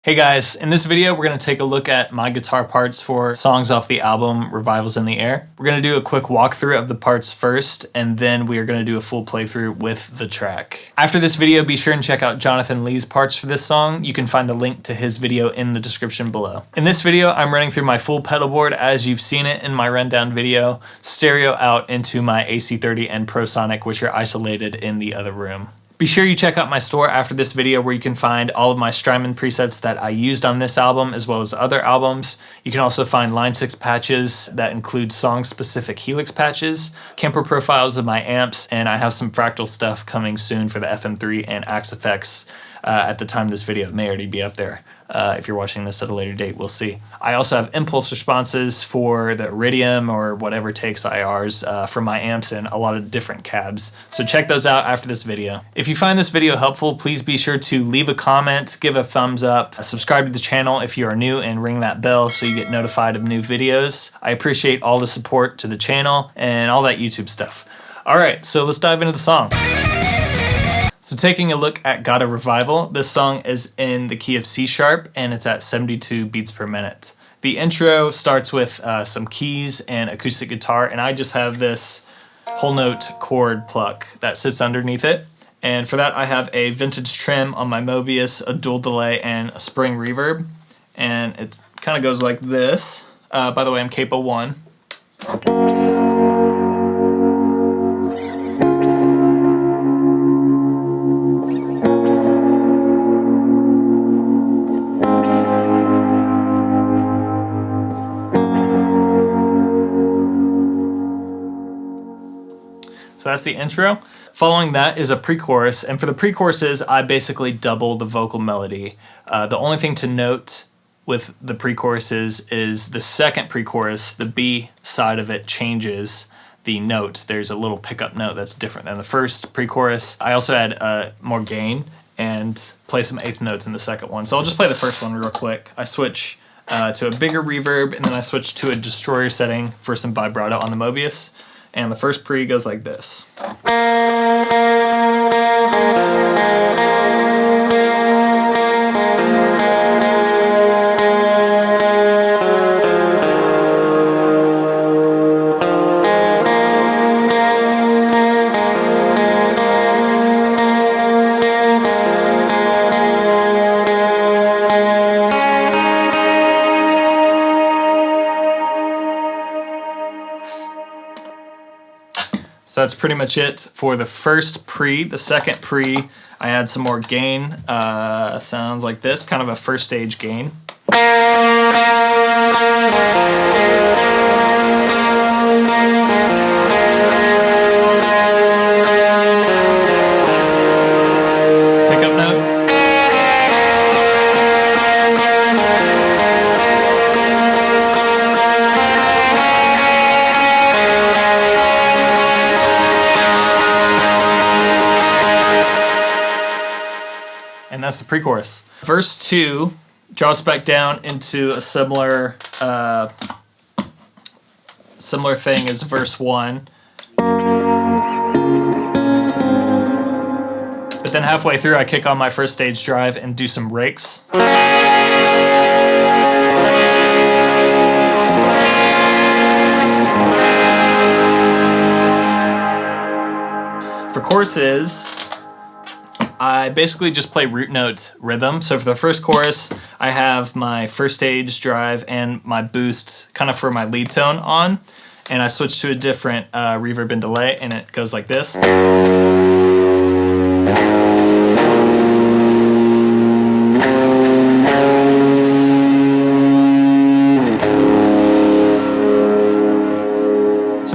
Hey guys, in this video we're going to take a look at my guitar parts for songs off the album Revivals in the Air. We're going to do a quick walkthrough of the parts first, and then we are going to do a full playthrough with the track. After this video, be sure and check out Jonathan Lee's parts for this song. You can find the link to his video in the description below. In this video, I'm running through my full pedal board as you've seen it in my rundown video, stereo out into my AC30 and ProSonic, which are isolated in the other room. Be sure you check out my store after this video where you can find all of my Strymon presets that I used on this album as well as other albums. You can also find Line 6 patches that include song-specific Helix patches, Kemper profiles of my amps, and I have some fractal stuff coming soon for the FM3 and Axe effects. At the time this video, it may already be up there. If you're watching this at a later date, we'll see. I also have impulse responses for the Iridium or whatever takes IRs for my amps and a lot of different cabs. So check those out after this video. If you find this video helpful, please be sure to leave a comment, give a thumbs up, subscribe to the channel if you are new, and ring that bell so you get notified of new videos. I appreciate all the support to the channel and all that YouTube stuff. All right, so let's dive into the song. So taking a look at Got a Revival, this song is in the key of C sharp and it's at 72 beats per minute. The intro starts with some keys and acoustic guitar, and I just have this whole note chord pluck that sits underneath it. And for that I have a vintage trim on my Mobius, a dual delay, and a spring reverb. And it kind of goes like this. By the way, I'm Capo 1. So that's the intro. Following that is a pre-chorus, and for the pre-choruses, I basically double the vocal melody. The only thing to note with the pre-choruses is the second pre-chorus, the B side of it changes the note. There's a little pickup note that's different than the first pre-chorus. I also add more gain and play some eighth notes in the second one. So I'll just play the first one real quick. I switch to a bigger reverb, and then I switch to a destroyer setting for some vibrato on the Mobius. And the first pre goes like this. So that's pretty much it for the first pre. The second pre, I add some more gain. Sounds like this, kind of a first stage gain. Pickup note. And that's the pre-chorus. Verse 2 drops back down into a similar thing as verse 1. But then halfway through I kick on my first stage drive and do some rakes. For choruses, I basically just play root note rhythm. So for the first chorus, I have my first stage drive and my boost kind of for my lead tone on, and I switch to a different reverb and delay, and it goes like this. So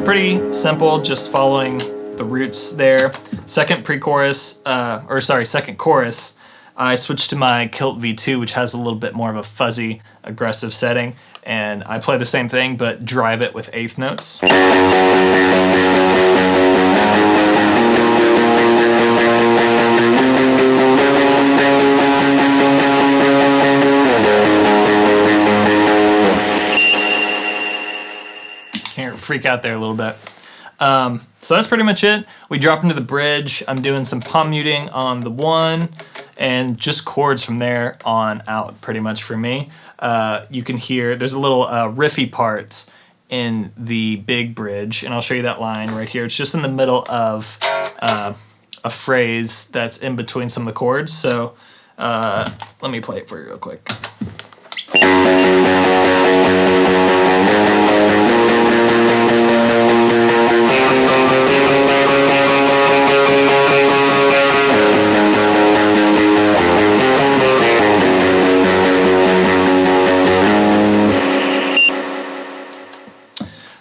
pretty simple, just following the roots there. Second chorus, I switched to my Kilt V2, which has a little bit more of a fuzzy, aggressive setting, and I play the same thing, but drive it with eighth notes. Can't freak out there a little bit. So that's pretty much it. We drop into the bridge. I'm doing some palm muting on the 1, and just chords from there on out, pretty much for me. You can hear there's a little riffy part in the big bridge, and I'll show you that line right here. It's just in the middle of a phrase that's in between some of the chords. So let me play it for you real quick.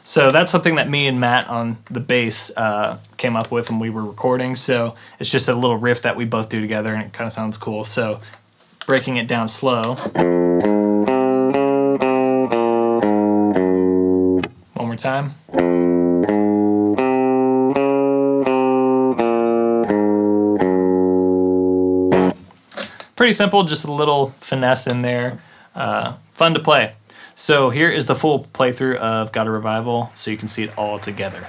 So that's something that me and Matt on the bass came up with when we were recording. So it's just a little riff that we both do together, and it kind of sounds cool. So breaking it down slow. One more time. Pretty simple, just a little finesse in there. Fun to play. So here is the full playthrough of Got a Revival, so you can see it all together.